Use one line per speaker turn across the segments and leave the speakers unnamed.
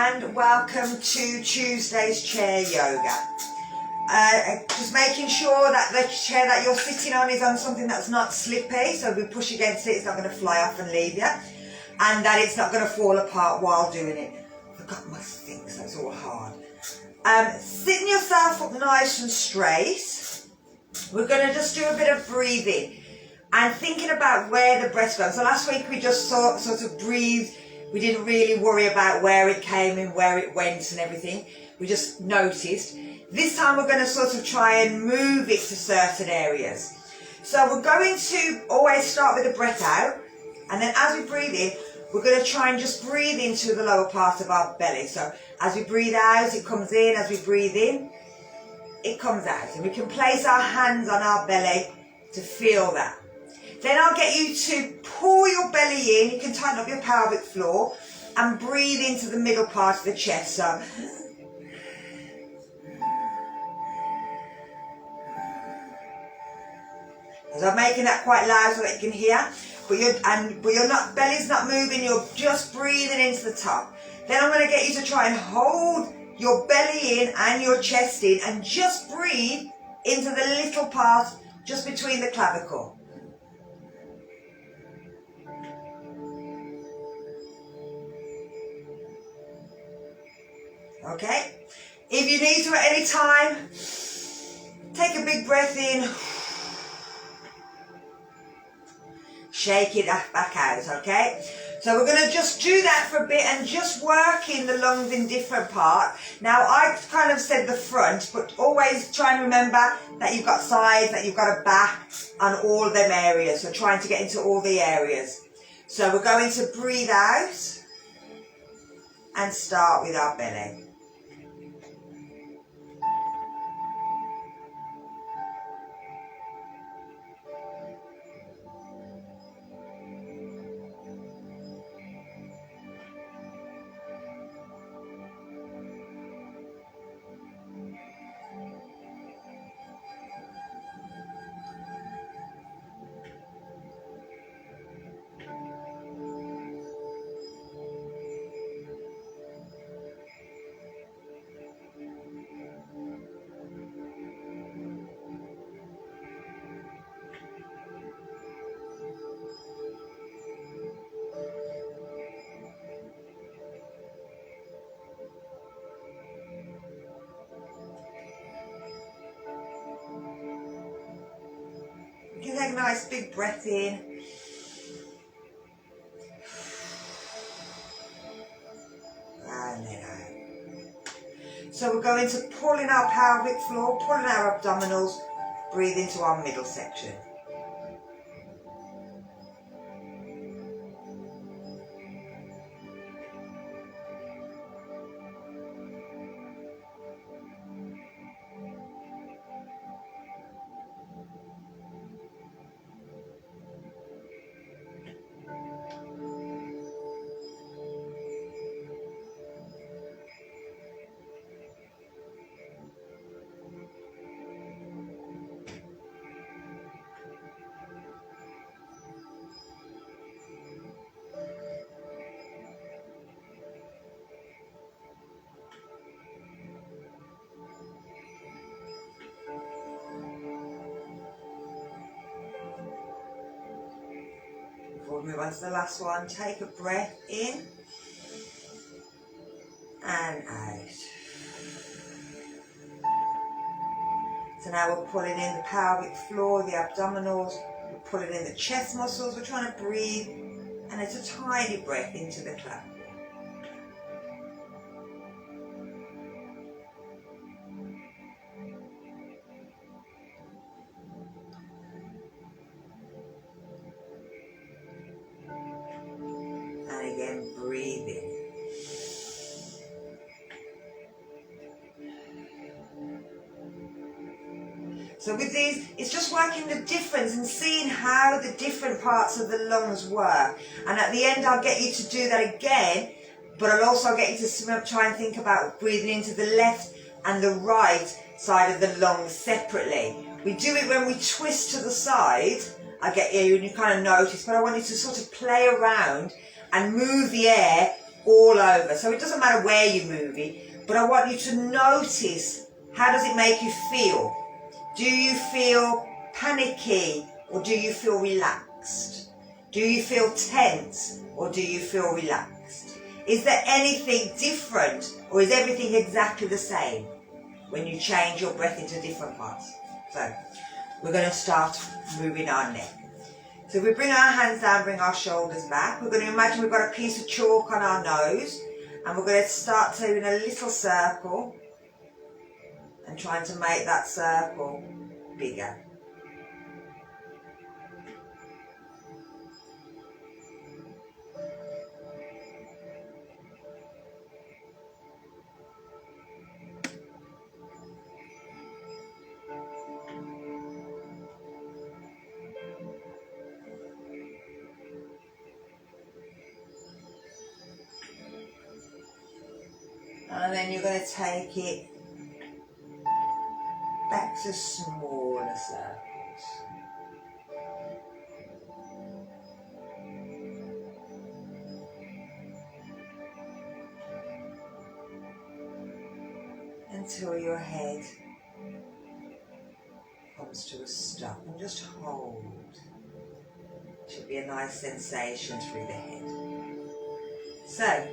and welcome to Tuesday's chair yoga. Just making sure that the chair that you're sitting on is on something that's not slippy, so if we push against it, it's not going to fly off and leave you, and that it's not going to fall apart while doing it. I forgot my things, so it's all hard. Sitting yourself up nice and straight, we're going to just do a bit of breathing and thinking about where the breath goes. So last week we just sort of breathed. We didn't really worry about where it came and where it went and everything. We just noticed. This time we're going to sort of try and move it to certain areas. So we're going to always start with the breath out, and then as we breathe in, we're going to try and just breathe into the lower part of our belly. So as we breathe out, it comes in. As we breathe in, it comes out. And we can place our hands on our belly to feel that. Then I'll get you to pull your belly in. You can tighten up your pelvic floor and breathe into the middle part of the chest. So I'm making that quite loud so that you can hear. But you're not, belly's not moving. You're just breathing into the top. Then I'm going to get you to try and hold your belly in and your chest in, and just breathe into the little part just between the clavicle. Okay, if you need to at any time, take a big breath in, shake it back out, okay? So we're going to just do that for a bit and just work in the lungs in different parts. Now I kind of said the front, but always try and remember that you've got sides, that you've got a back on all of them areas. So trying to get into all the areas. So we're going to breathe out and start with our belly. You can take a nice big breath in. And then out. So we're going to pull in our pelvic floor, pull in our abdominals, breathe into our middle section. Before we move on to the last one, take a breath in and out. So now we're pulling in the pelvic floor, the abdominals, we're pulling in the chest muscles, we're trying to breathe, and it's a tiny breath into the clavicle. And again, breathe in. So with these, it's just working the difference and seeing how the different parts of the lungs work. And at the end, I'll get you to do that again, but I'll also get you to try and think about breathing into the left and the right side of the lungs separately. We do it when we twist to the side. I get you and you kind of notice, but I want you to sort of play around and move the air all over. So it doesn't matter where you move it, but I want you to notice, how does it make you feel? Do you feel panicky or do you feel relaxed? Do you feel tense or do you feel relaxed? Is there anything different or is everything exactly the same when you change your breath into different parts? So we're going to start moving our neck. So we bring our hands down, bring our shoulders back. We're going to imagine we've got a piece of chalk on our nose and we're going to start doing a little circle and trying to make that circle bigger. And then you're going to take it back to smaller circles. Until your head comes to a stop and just hold. Should be a nice sensation through the head. So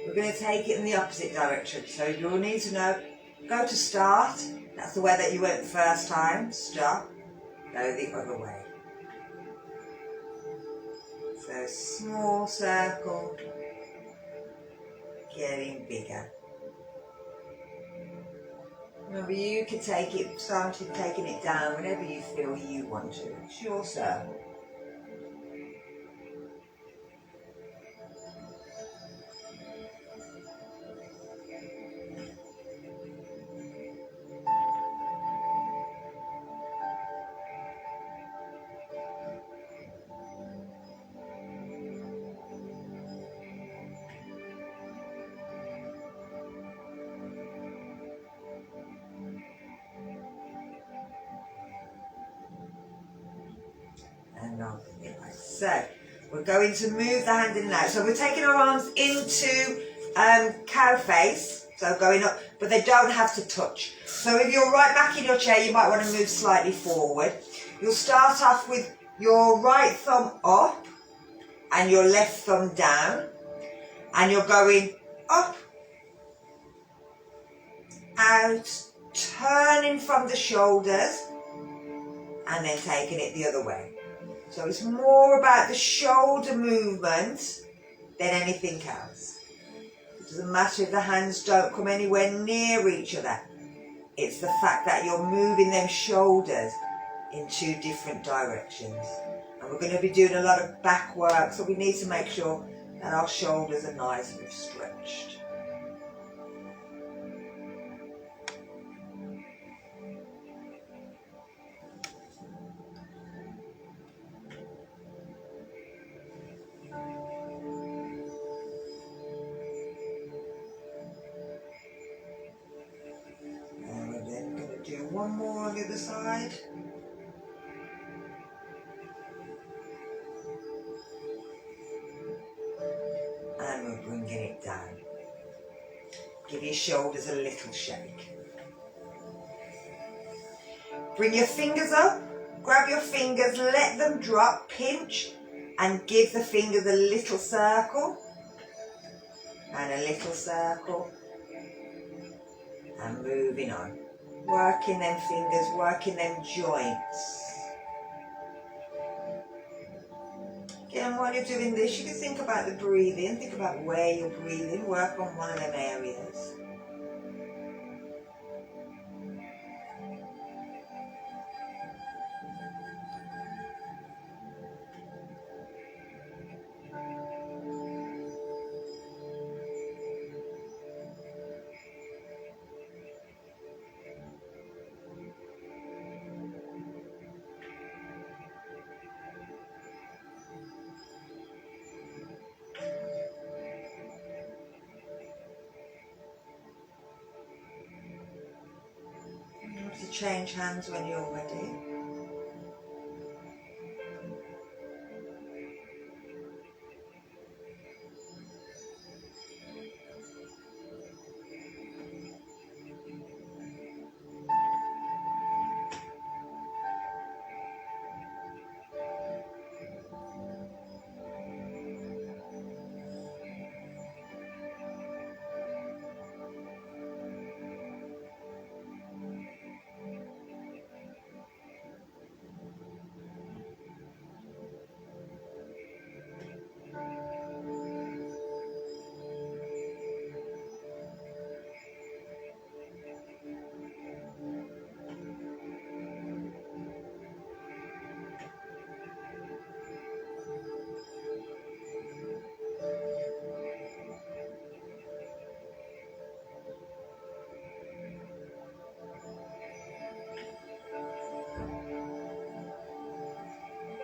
we're going to take it in the opposite direction. So you'll need to know, go to start. That's the way that you went the first time. Stop. Go the other way. So small circle, getting bigger. Remember, you can take it, starting taking it down whenever you feel you want to. It's your circle. And on the right. So we're going to move the hand in and out. So we're taking our arms into cow face, so going up, but they don't have to touch. So if you're right back in your chair, you might want to move slightly forward. You'll start off with your right thumb up and your left thumb down, and you're going up, out, turning from the shoulders, and then taking it the other way. So it's more about the shoulder movement than anything else. It doesn't matter if the hands don't come anywhere near each other. It's the fact that you're moving them shoulders in two different directions. And we're going to be doing a lot of back work, so we need to make sure that our shoulders are nice and stretched. One more on the other side. And we're bringing it down. Give your shoulders a little shake. Bring your fingers up, grab your fingers, let them drop, pinch, and give the fingers a little circle. And a little circle. And moving on. Working them fingers, working them joints. Again, while you're doing this, you can think about the breathing, think about where you're breathing, work on one of them areas. To change hands when you're ready.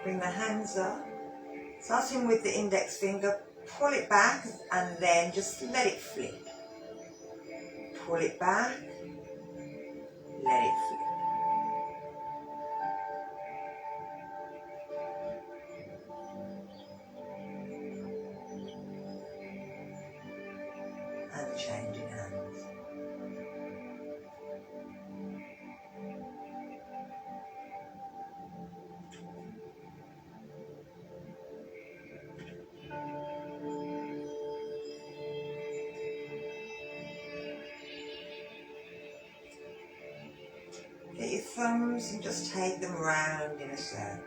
Bring the hands up. Starting with the index finger, pull it back and then just let it flip. Pull it back, let it flip. And changing hands. Get your thumbs and just take them round in a circle.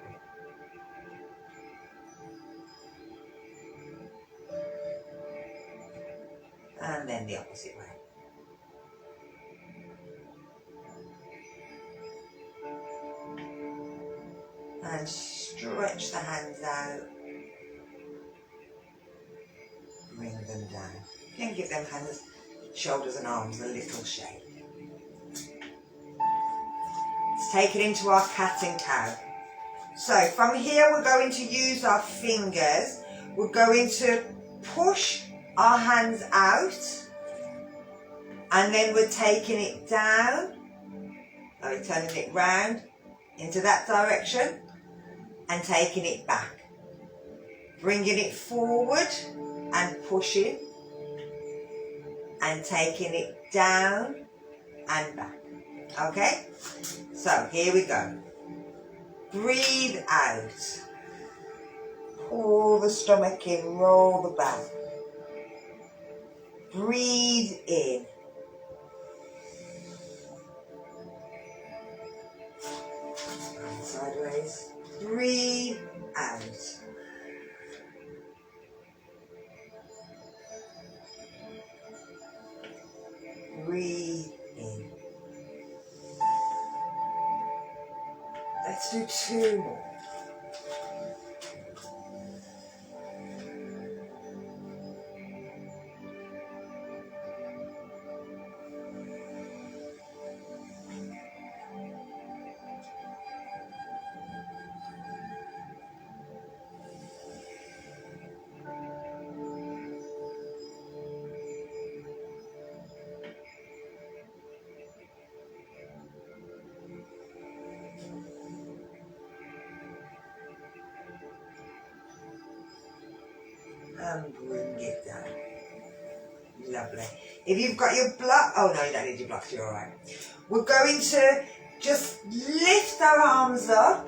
And then the opposite way. And stretch the hands out. Bring them down. You can give them hands, shoulders and arms a little shake. Let's take it into our cat and cow. So from here we're going to use our fingers. We're going to push our hands out and then we're taking it down. We're turning it round into that direction and taking it back. Bringing it forward and pushing and taking it down and back. Okay? So here we go. Breathe out. Pull the stomach in, roll the back. Breathe in. And sideways. Breathe out. Breathe in. Let's do 2 more. And bring it down. Lovely. If you've got your block, oh no, you don't need your blocks, you're alright. We're going to just lift our arms up.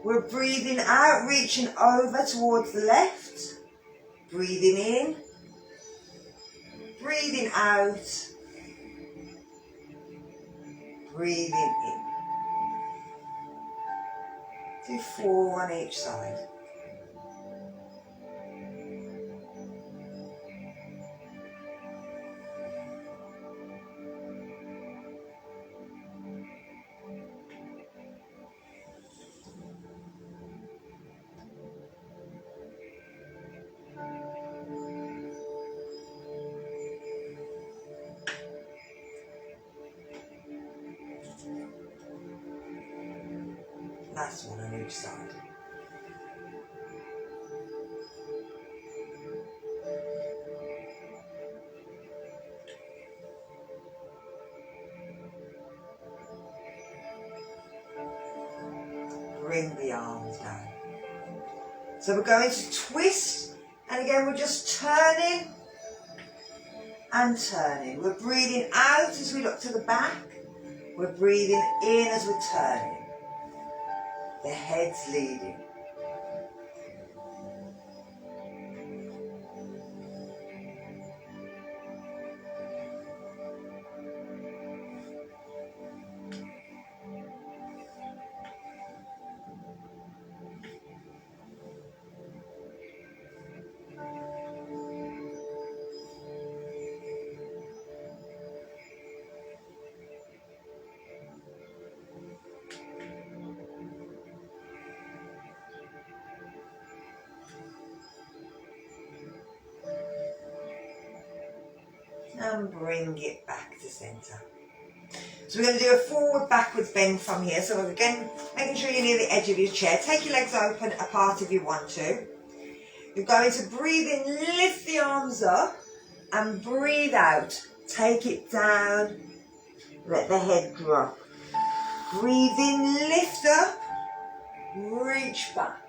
We're breathing out, reaching over towards the left. Breathing in. Breathing out. Breathing in. Do 4 on each side. Last one on each side. Bring the arms down. So we're going to twist, and again we're just turning and turning. We're breathing out as we look to the back. We're breathing in as we're turning. The head's leading. And bring it back to centre. So we're going to do a forward, backwards bend from here. So again, making sure you're near the edge of your chair. Take your legs open apart if you want to. You're going to breathe in, lift the arms up, and breathe out. Take it down, let the head drop. Breathe in, lift up, reach back.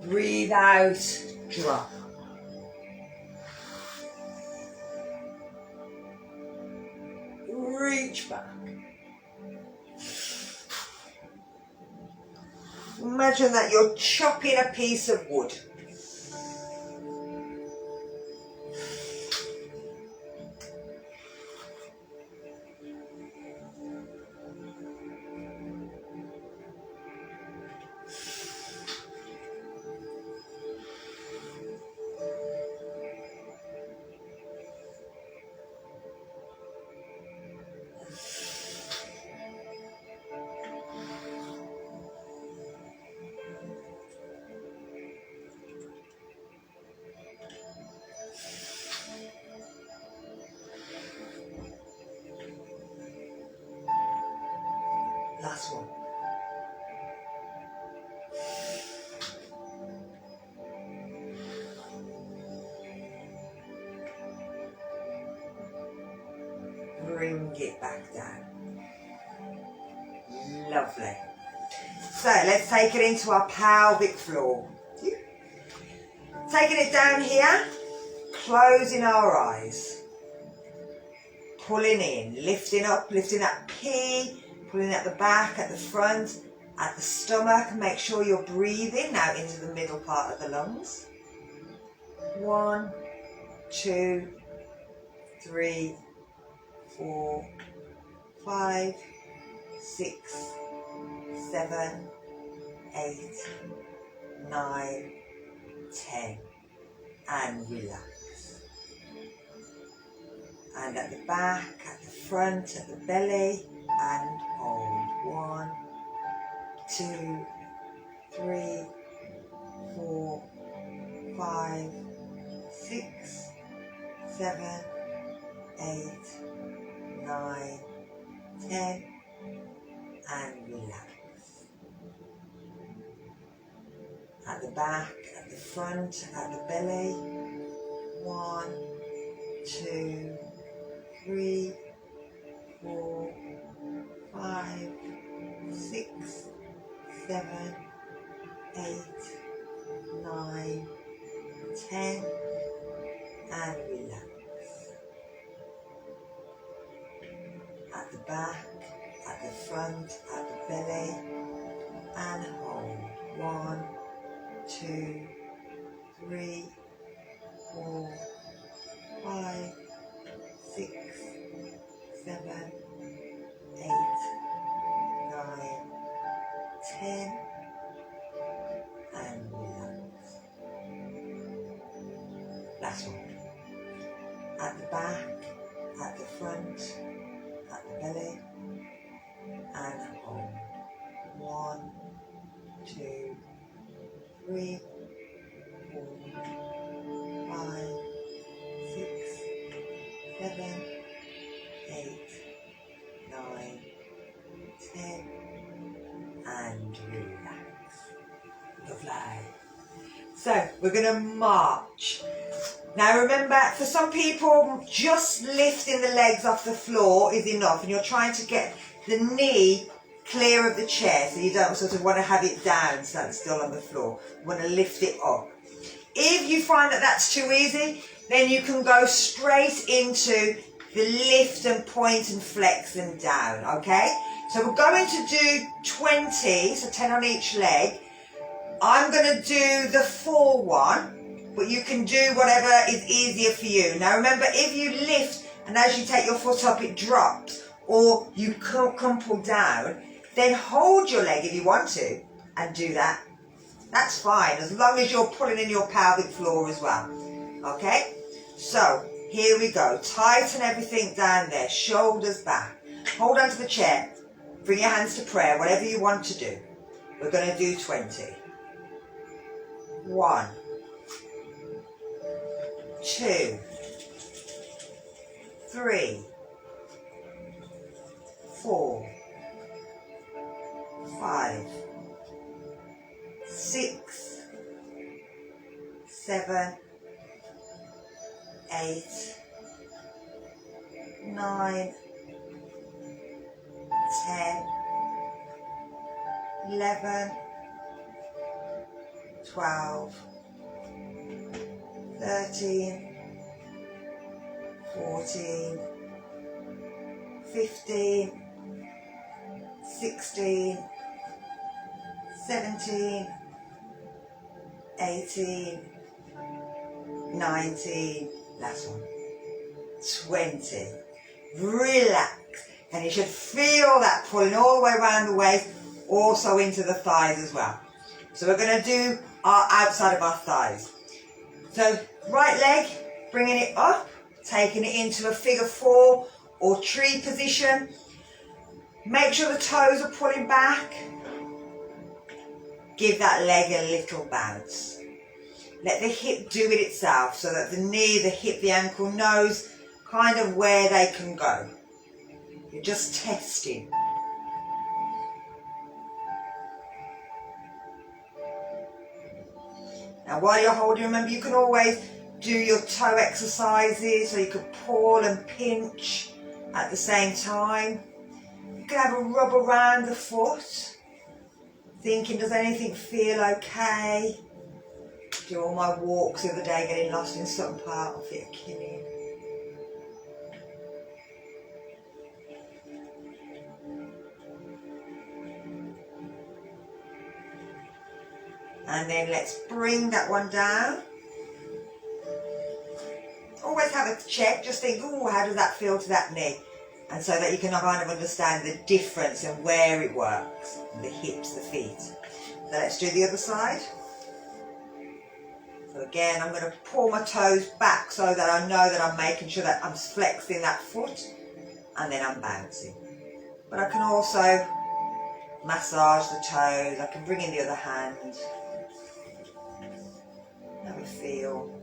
Breathe out, drop. Reach back. Imagine that you're chopping a piece of wood. Last one. Bring it back down. Lovely. So let's take it into our pelvic floor. Taking it down here, closing our eyes. Pulling in, lifting up, lifting that P, pulling at the back, at the front, at the stomach. Make sure you're breathing now into the middle part of the lungs. 1, 2, 3, 4, 5, 6, 7, 8, 9, 10. And relax. And at the back, at the front, at the belly, and hold. 1, 2, 3, 4, 5, 6, 7, 8, 9, 10, and relax. At the back, at the front, at the belly. 1, 2, 3, 4, 5, 6, 7, 8, 9, 10, and relax. At the back, at the front, at the belly, and hold. 1, 2, 3, 4, 5, 6, 7, 8, 9, 10, and relax. Last one. At the back, at the front, at the belly, and hold. 1, 2, 3, 4, 5, 6, 7, 8, 9, 10, and relax. Lovely. So we're going to march. Now remember, for some people, just lifting the legs off the floor is enough, and you're trying to get the knee clear of the chair, so you don't sort of want to have it down so it's still on the floor. You want to lift it up. If you find that that's too easy, then you can go straight into the lift and point and flex and down, okay? So we're going to do 20, so 10 on each leg. I'm going to do the full one, but you can do whatever is easier for you. Now remember, if you lift and as you take your foot up it drops, or you can't pull down, then hold your leg if you want to and do that. That's fine, as long as you're pulling in your pelvic floor as well. Okay? So, here we go. Tighten everything down there, shoulders back. Hold onto the chair. Bring your hands to prayer, whatever you want to do. We're going to do 20. 1, 2, 3, 4, 5, 6, 7, 8, 9, 10, 11, 12, 13, 14, 15, 16, 17, 18, 19, last one, 20. Relax, and you should feel that pulling all the way around the waist, also into the thighs as well. So we're going to do our outside of our thighs. So right leg, bringing it up, taking it into a figure 4 or tree position. Make sure the toes are pulling back. Give that leg a little bounce. Let the hip do it itself, so that the knee, the hip, the ankle knows kind of where they can go. You're just testing. Now while you're holding, remember you can always do your toe exercises, so you could pull and pinch at the same time. You can have a rub around the foot, thinking, does anything feel okay? Do all my walks the other day, getting lost in some part of it, killing. And then let's bring that one down. Always have a check, just think, oh, how does that feel to that knee? And so that you can kind of understand the difference and where it works. The hips, the feet. So let's do the other side. So again, I'm going to pull my toes back so that I know that I'm making sure that I'm flexing that foot, and then I'm bouncing. But I can also massage the toes. I can bring in the other hand. Have a feel.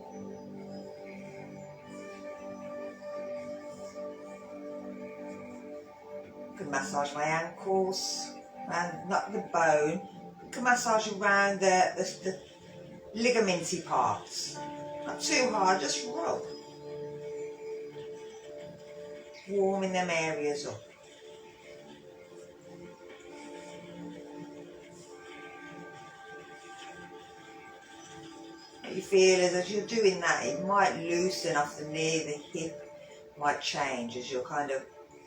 I can massage my ankles, around, not the bone. I can massage around the ligamenty parts. Not too hard, just rub. Warming them areas up. What you feel is as you're doing that, it might loosen off the knee, the hip might change as you're kind of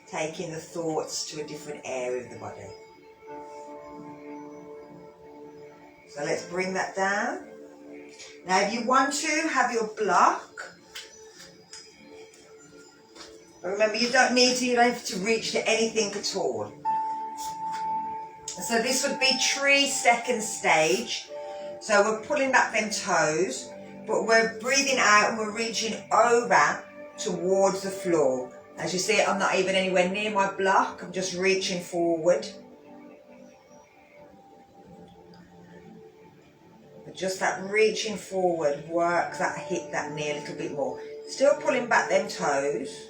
taking the thoughts to a different area of the body. So let's bring that down. Now if you want to, have your block. But remember, you don't have to reach to anything at all. So this would be tree second stage. So we're pulling back them toes, but we're breathing out and we're reaching over towards the floor. As you see, I'm not even anywhere near my block, I'm just reaching forward. But just that reaching forward works that hip, that knee a little bit more. Still pulling back them toes.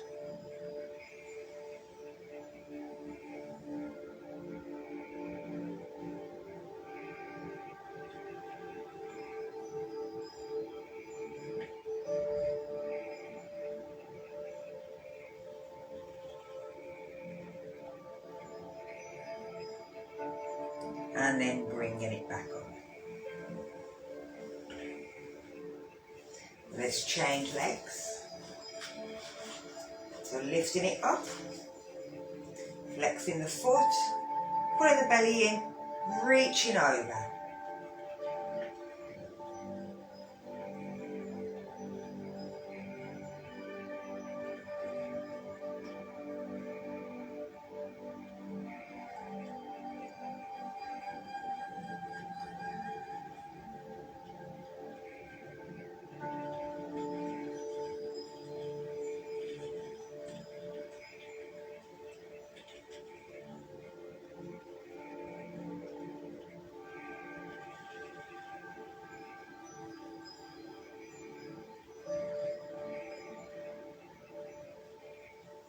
And then bringing it back up. Let's change legs. So lifting it up, flexing the foot, pulling the belly in, reaching over.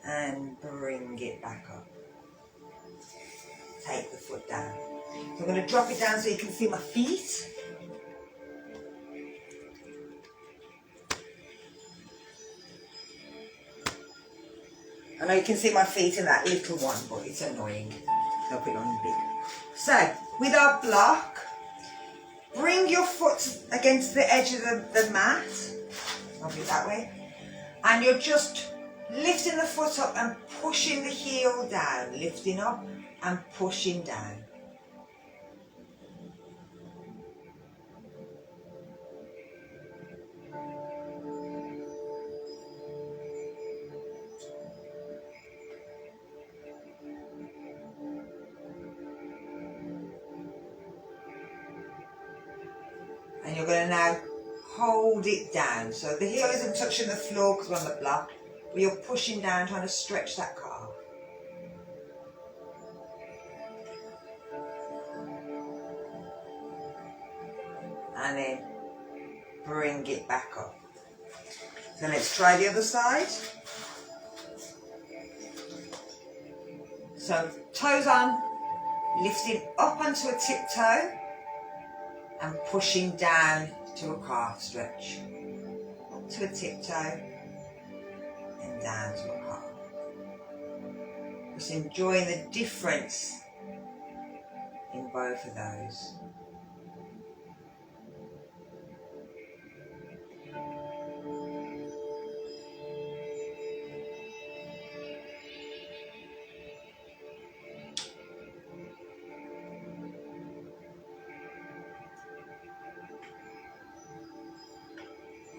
And bring it back up. foot down. So I'm going to drop it down so you can see my feet. I know you can see my feet in that little one, but it's annoying. I'll put it on big. So, with our block, bring your foot against the edge of the mat. I'll do it that way. And you're just lifting the foot up and pushing the heel down. Lifting up and pushing down. And you're going to now hold it down. So the heel isn't touching the floor because we're on the block, but you're pushing down, trying to stretch that calf. And then bring it back up. So let's try the other side. So toes on, lifting up onto a tiptoe and pushing down to a calf stretch. Up to a tiptoe and down to a calf. Just enjoying the difference in both of those.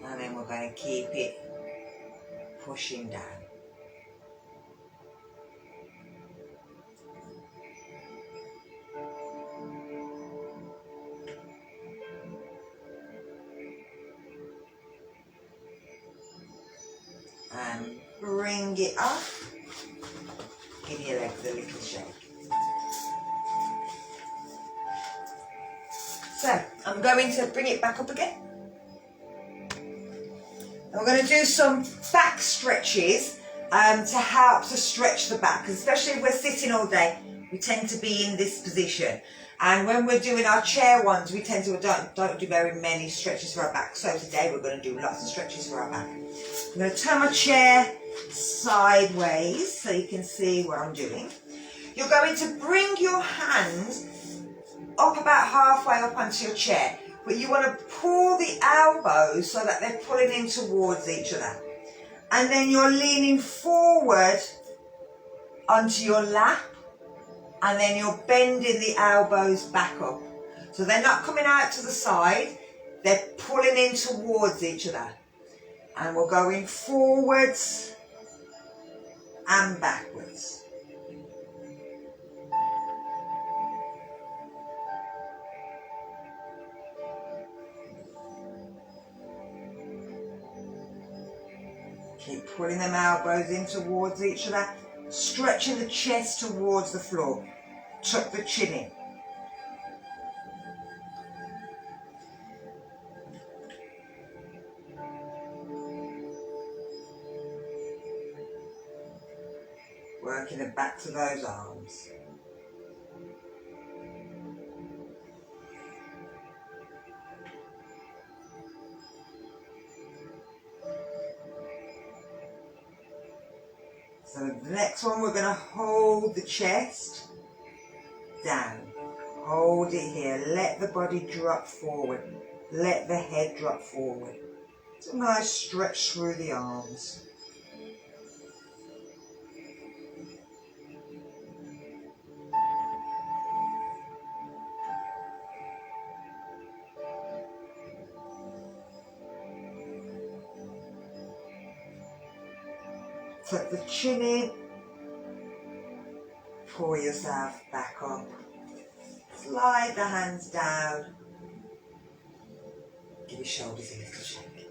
And then we're going to keep it pushing down. And bring it up. Give your legs a little shake. So, I'm going to bring it back up again. And we're going to do some back stretches to help to stretch the back, because especially if we're sitting all day, we tend to be in this position. And when we're doing our chair ones, we tend to don't do very many stretches for our back. So today we're going to do lots of stretches for our back. I'm going to turn my chair sideways so you can see what I'm doing. You're going to bring your hands up about halfway up onto your chair, but you want to pull the elbows so that they're pulling in towards each other. And then you're leaning forward onto your lap, and then you're bending the elbows back up. So they're not coming out to the side, they're pulling in towards each other. And we're going forwards and backwards. Keep pulling them elbows in towards each other, stretching the chest towards the floor. Tuck the chin in. Working the backs of those arms. So the next one, we're going to hold the chest down. Hold it here. Let the body drop forward. Let the head drop forward. It's a nice stretch through the arms. Tuck the chin in, pull yourself back up, slide the hands down, give your shoulders a little shake.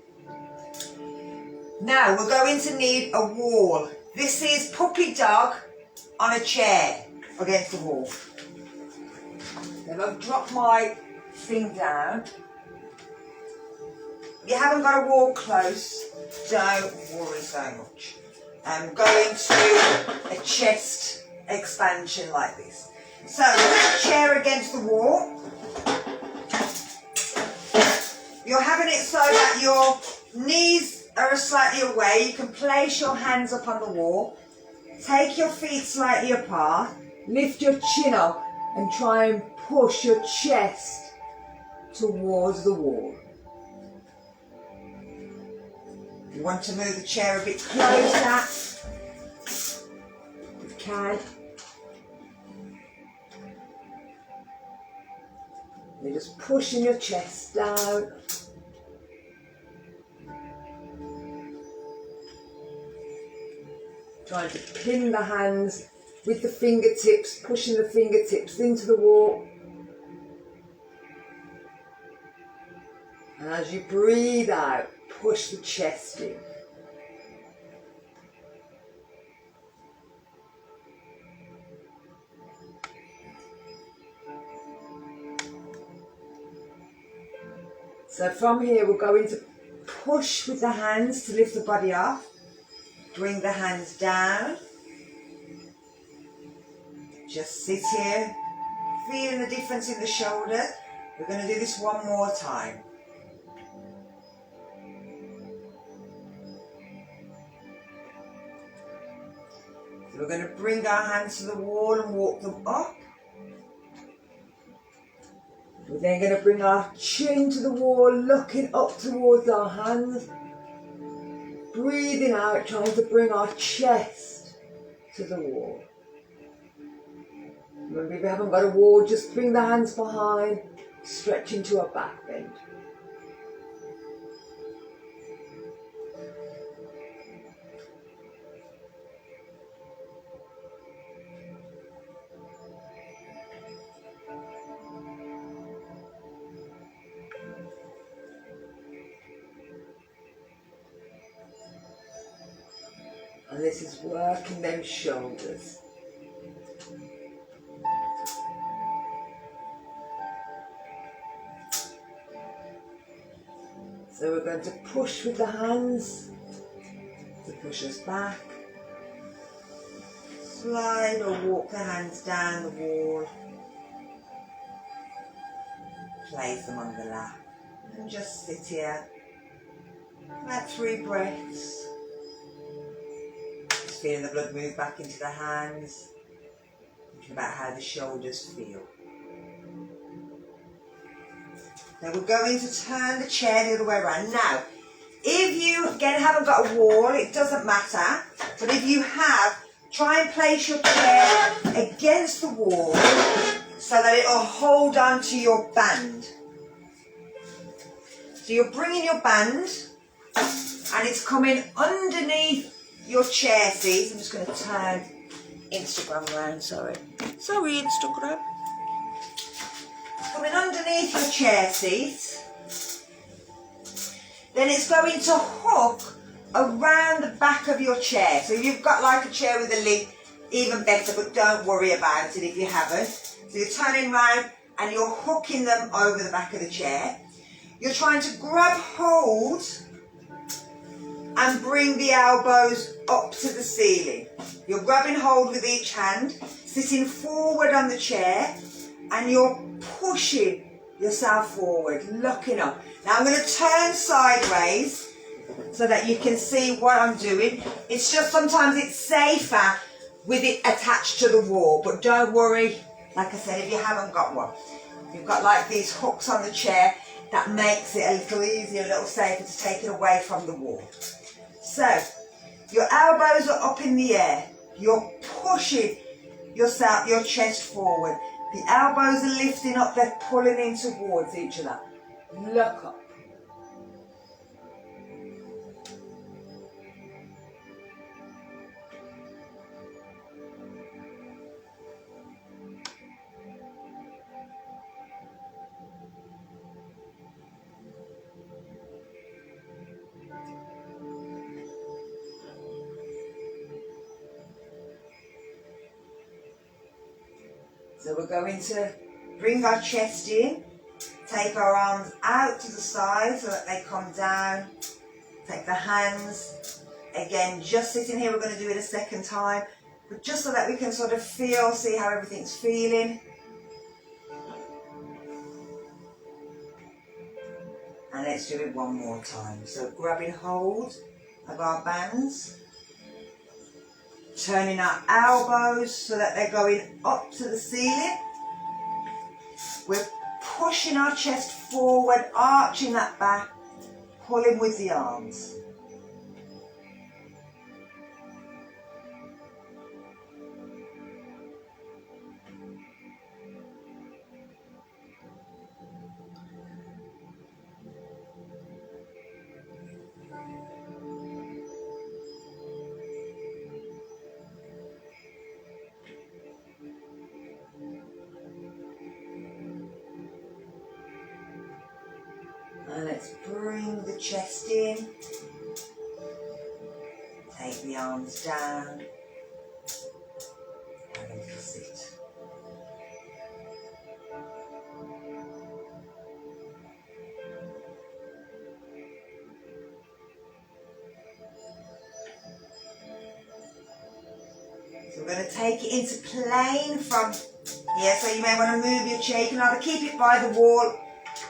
Now we're going to need a wall. This is puppy dog on a chair against the wall. Then I've dropped my thing down. If you haven't got a wall close, don't worry so much. I'm going to a chest expansion like this. So put the chair against the wall. You're having it so that your knees are slightly away. You can place your hands up on the wall. Take your feet slightly apart. Lift your chin up and try and push your chest towards the wall. If you want to move the chair a bit closer, you can. You're just pushing your chest down. Trying to pin the hands with the fingertips, pushing the fingertips into the wall. And as you breathe out, push the chest in. So from here we're going to push with the hands to lift the body up. Bring the hands down. Just sit here, feeling the difference in the shoulder. We're going to do this one more time. So we're going to bring our hands to the wall and walk them up. We're then going to bring our chin to the wall, looking up towards our hands. Breathing out, trying to bring our chest to the wall. Remember, if you haven't got a wall, just bring the hands behind, stretch into a back bend. And this is working them shoulders. So we're going to push with the hands to push us back. Slide or walk the hands down the wall. Place them on the lap. And just sit here. About 3 breaths. Feeling the blood move back into the hands, thinking about how the shoulders feel. Now we're going to turn the chair the other way around. Now, if you, again, haven't got a wall, it doesn't matter, but if you have, try and place your chair against the wall so that it'll hold on to your band. So you're bringing your band and it's coming underneath your chair seat. I'm just going to turn Instagram around, sorry. Sorry, Instagram. Coming underneath your chair seat. Then it's going to hook around the back of your chair. So you've got like a chair with a lid, even better, but don't worry about it if you haven't. So you're turning round and you're hooking them over the back of the chair. You're trying to grab hold and bring the elbows up to the ceiling. You're grabbing hold with each hand, sitting forward on the chair, and you're pushing yourself forward, looking up. Now I'm going to turn sideways so that you can see what I'm doing. It's just sometimes it's safer with it attached to the wall, but don't worry, like I said, if you haven't got one. You've got like these hooks on the chair, that makes it a little easier, a little safer to take it away from the wall. So, your elbows are up in the air. You're pushing yourself, your chest forward. The elbows are lifting up, they're pulling in towards each other. Look up. So we're going to bring our chest in, take our arms out to the side so that they come down, take the hands, again just sitting here, we're going to do it a second time, but just so that we can sort of see how everything's feeling. And let's do it one more time. So grabbing hold of our bands, turning our elbows so that they're going up to the ceiling. We're pushing our chest forward, arching that back, pulling with the arms. And let's bring the chest in, take the arms down, and a little sit. So we're going to take it into plane from here, so you may want to move your chair. You can either keep it by the wall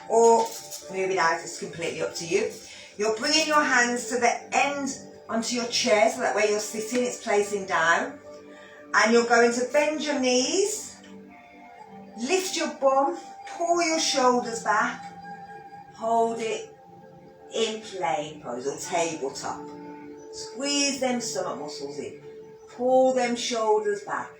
or move it out, it's completely up to you. You're bringing your hands to the end onto your chair, so that way you're sitting, it's placing down. And you're going to bend your knees, lift your bum, pull your shoulders back, hold it in plain pose or tabletop. Squeeze them stomach muscles in, pull them shoulders back,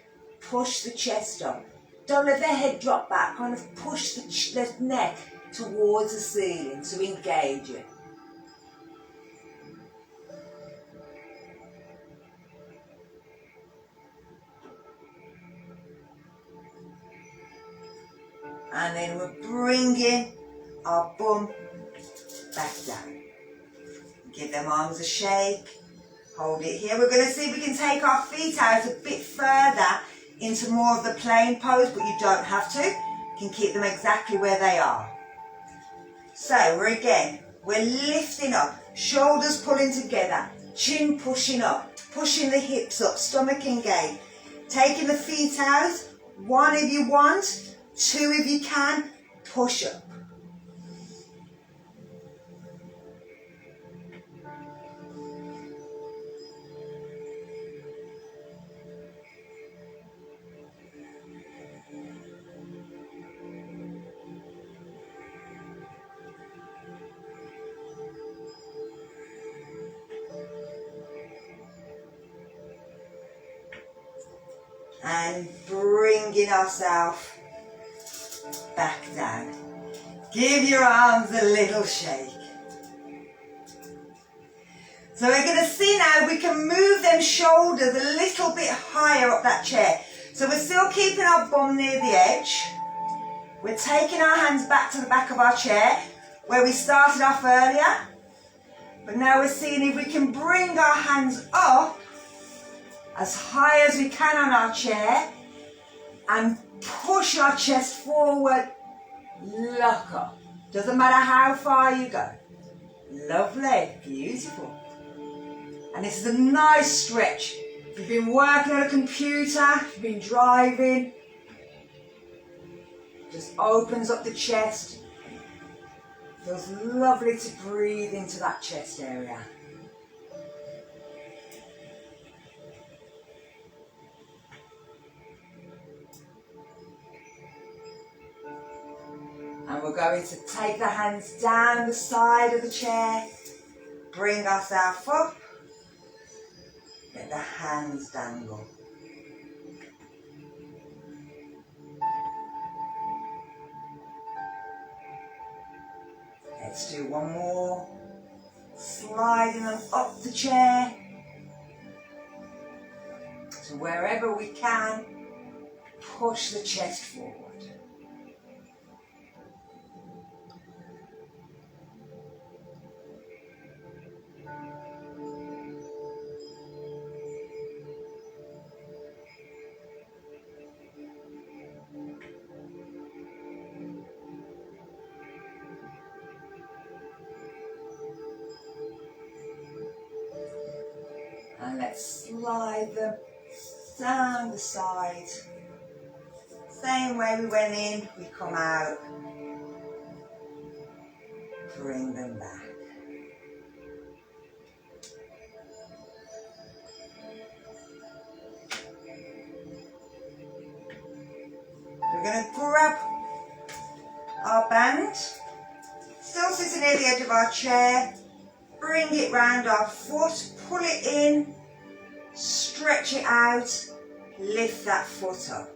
push the chest up. Don't let the head drop back, kind of push the neck towards the ceiling to engage it. And then we're bringing our bum back down. Give them arms a shake. Hold it here. We're going to see if we can take our feet out a bit further into more of the plain pose, but you don't have to. You can keep them exactly where they are. So we're lifting up, shoulders pulling together, chin pushing up, pushing the hips up, stomach engaged. Taking the feet out, one if you want, two if you can, push up. And bringing ourselves back down. Give your arms a little shake. So we're going to see now if we can move them shoulders a little bit higher up that chair. So we're still keeping our bum near the edge. We're taking our hands back to the back of our chair where we started off earlier. But now we're seeing if we can bring our hands up as high as we can on our chair and push our chest forward, lock up. Doesn't matter how far you go. Lovely, beautiful. And this is a nice stretch. If you've been working on a computer, if you've been driving, just opens up the chest. Feels lovely to breathe into that chest area. And we're going to take the hands down the side of the chair, bring ourselves up, let the hands dangle. Let's do one more, sliding them up the chair, to wherever we can, push the chest forward. And let's slide them down the side. Same way we went in, we come out. Bring them back. We're going to grab our band, still sitting near the edge of our chair, bring it round our foot, pull it in, stretch it out, lift that foot up.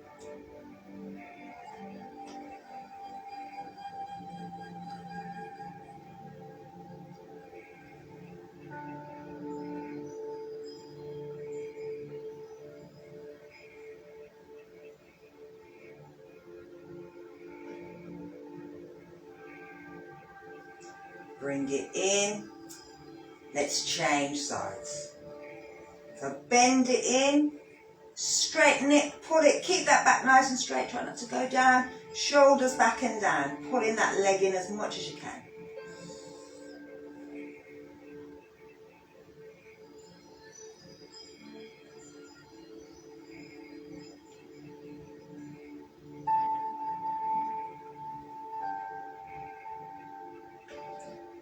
Bring it in. Let's change sides. So bend it in, straighten it, pull it, keep that back nice and straight, try not to go down. Shoulders back and down, pulling that leg in as much as you can.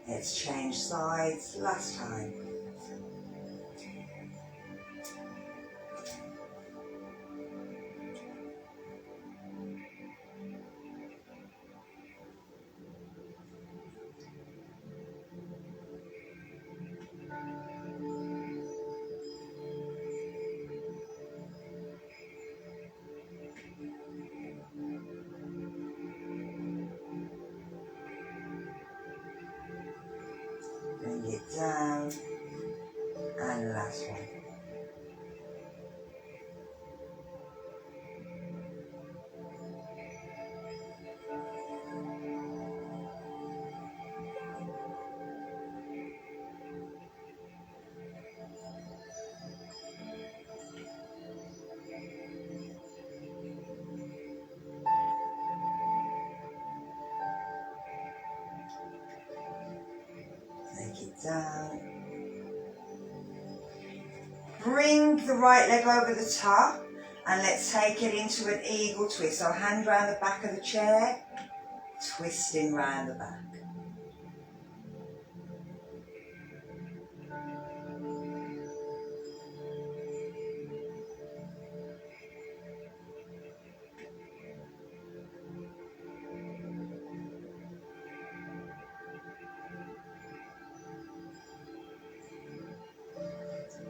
Let's change sides, last time. Bring it down, and last one. Take it down. Bring the right leg over the top and let's take it into an eagle twist. So hand round the back of the chair, twisting round the back.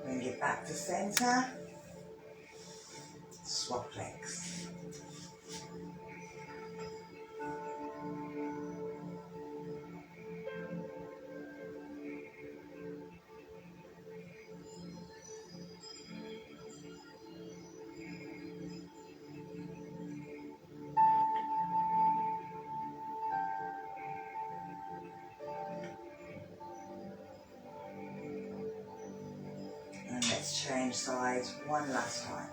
Bring it back to centre. Swap legs. And let's change sides one last time.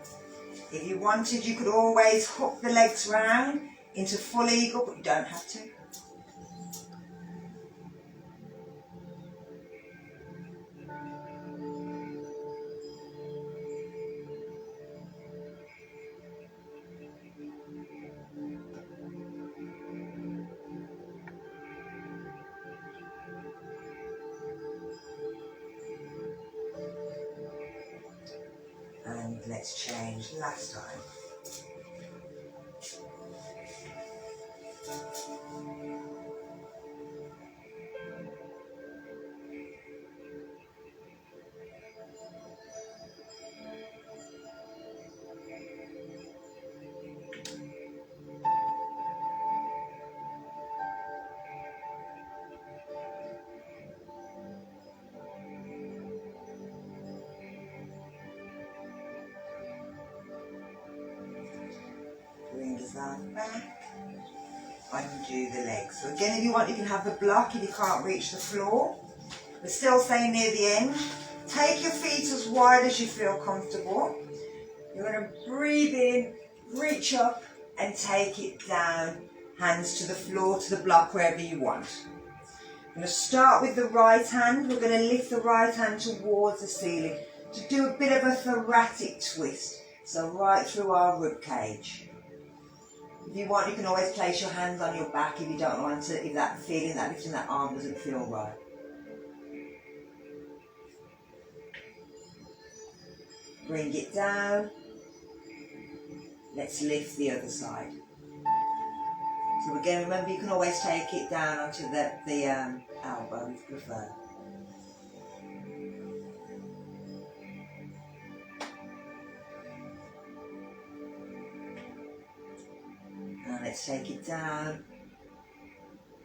If you wanted, you could always hook the legs round into full eagle, but you don't have to. And let's change last time. Bring yourself back, undo the legs. So again, if you want, you can have the block if you can't reach the floor. We're still staying near the end. Take your feet as wide as you feel comfortable. You're going to breathe in, reach up and take it down, hands to the floor, to the block, wherever you want. I'm going to start with the right hand. We're going to lift the right hand towards the ceiling to do a bit of a thoracic twist. So right through our rib cage. If you want, you can always place your hands on your back if you don't want to, if that feeling, that lifting that arm doesn't feel right. Bring it down. Let's lift the other side. So again, remember you can always take it down onto the elbow if you prefer. And let's take it down.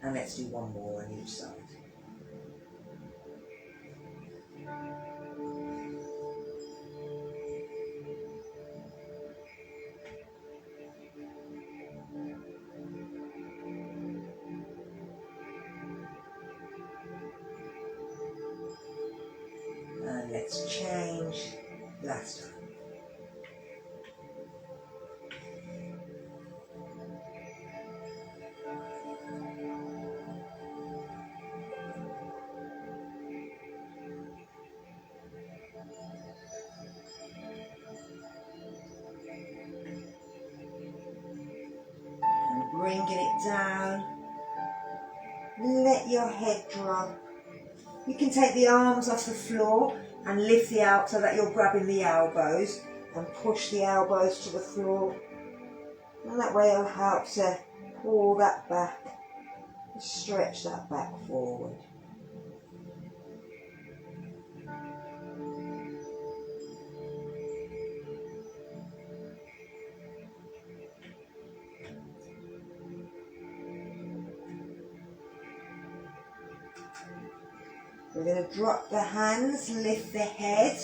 And let's do one more on each side. And let's change last time. And bringing it down. Let your head drop. You can take the arms off the floor and lift the out so that you're grabbing the elbows and push the elbows to the floor. And that way it'll help to pull that back, stretch that back forward. We're going to drop the hands, lift the head,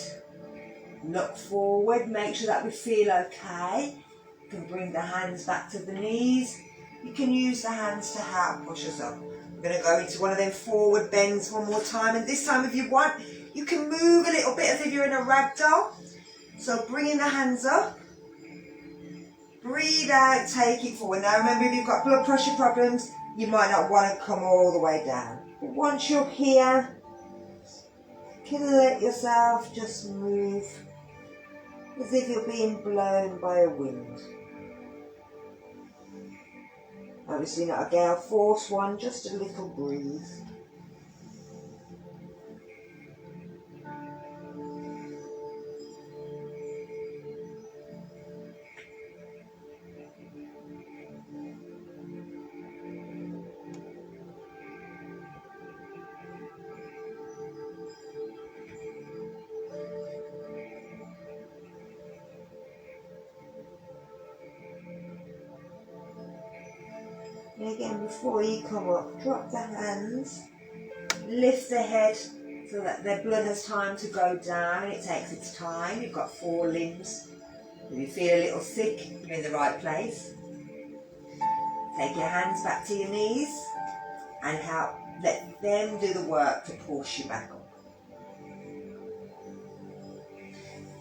look forward, make sure that we feel okay. You can bring the hands back to the knees. You can use the hands to help push us up. We're going to go into one of them forward bends one more time, and this time if you want, you can move a little bit as if you're in a ragdoll. So bringing the hands up, breathe out, take it forward. Now remember, if you've got blood pressure problems, you might not want to come all the way down. But once you're here, you can let yourself just move as if you're being blown by a wind. Obviously not a gale force one, just a little breeze. And again, before you come up, drop the hands, lift the head so that the blood has time to go down. It takes its time. You've got 4 limbs. If you feel a little sick, you're in the right place. Take your hands back to your knees and let them do the work to push you back up.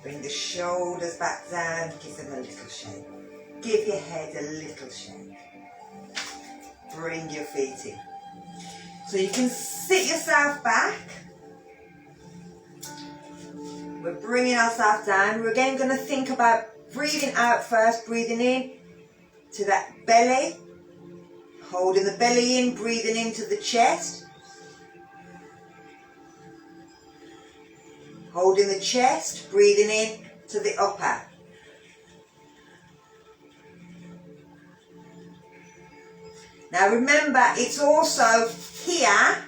Bring the shoulders back down, give them a little shake. Give your head a little shake. Bring your feet in. So you can sit yourself back. We're bringing ourselves down. We're again going to think about breathing out first, breathing in to that belly. Holding the belly in, breathing into the chest. Holding the chest, breathing in to the upper. Now remember, it's also here,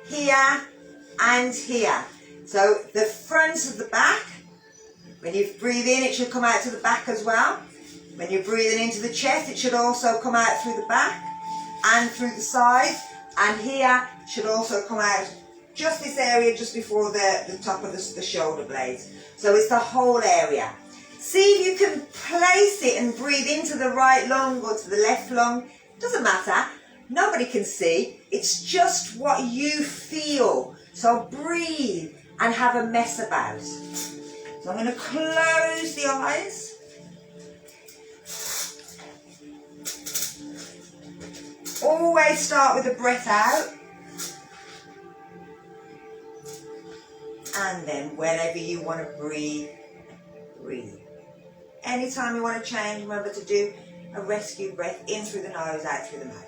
here and here. So the front of the back, when you breathe in, it should come out to the back as well. When you're breathing into the chest, it should also come out through the back and through the sides. And here should also come out just this area just before the top of the shoulder blades. So it's the whole area. See if you can place it and breathe into the right lung or to the left lung. Doesn't matter. Nobody can see. It's just what you feel. So breathe and have a mess about. So I'm going to close the eyes. Always start with the breath out. And then whenever you want to breathe, breathe. Anytime you want to change, remember to do a rescue breath in through the nose, out through the mouth.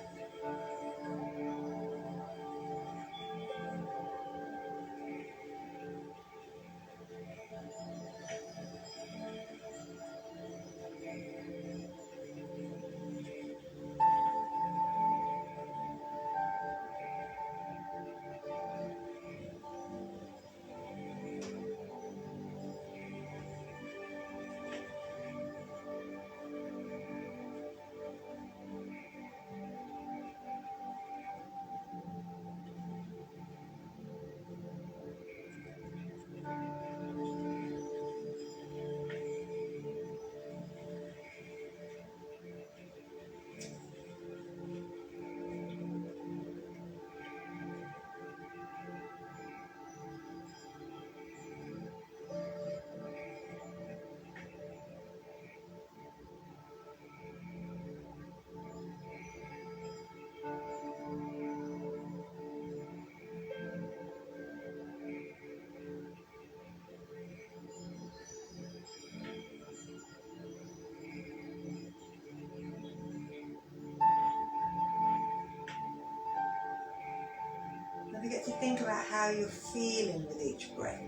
Don't forget to think about how you're feeling with each breath.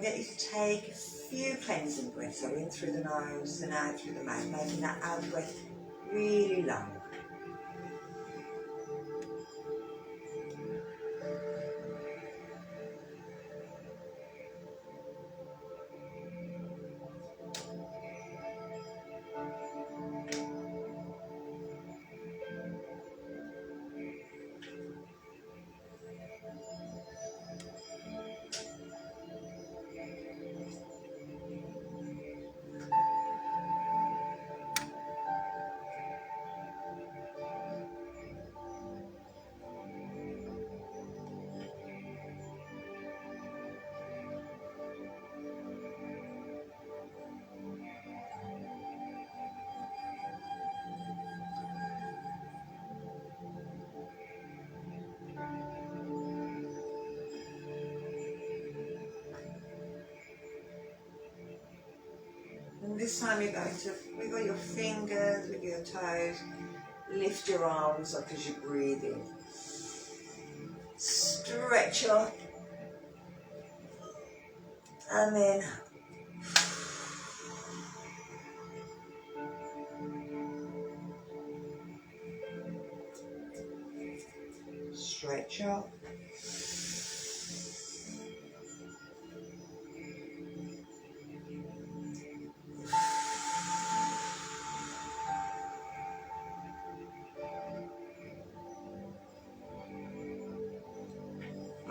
going to get you to take a few cleansing breaths, so in through the nose and out through the mouth, making that out breath really long. And this time you're going to wiggle your fingers, wiggle your toes, lift your arms up as you breathe in. Stretch up. And then stretch up.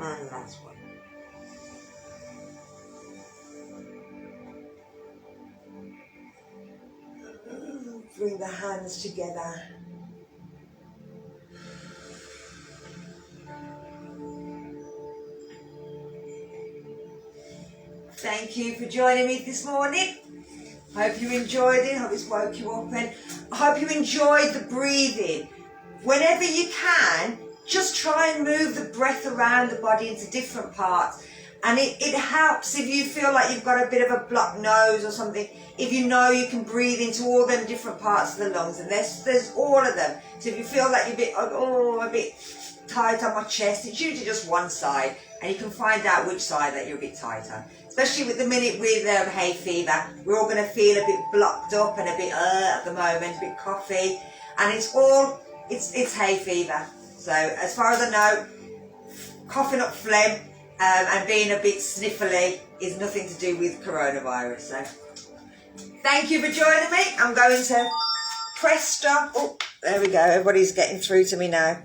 And last one. Bring the hands together. Thank you for joining me this morning. I hope you enjoyed it. I hope it's woke you up, and I hope you enjoyed the breathing. Whenever you can, just try and move the breath around the body into different parts. And it helps if you feel like you've got a bit of a blocked nose or something. If you know you can breathe into all them different parts of the lungs, and there's all of them. So if you feel like you're a bit tight on my chest, it's usually just one side, and you can find out which side that you're a bit tight on. Especially with the minute with hay fever, we're all going to feel a bit blocked up and a bit at the moment, a bit coughy, and it's hay fever. So as far as I know, coughing up phlegm and being a bit sniffly is nothing to do with coronavirus. So thank you for joining me. I'm going to press stop. Oh, there we go. Everybody's getting through to me now.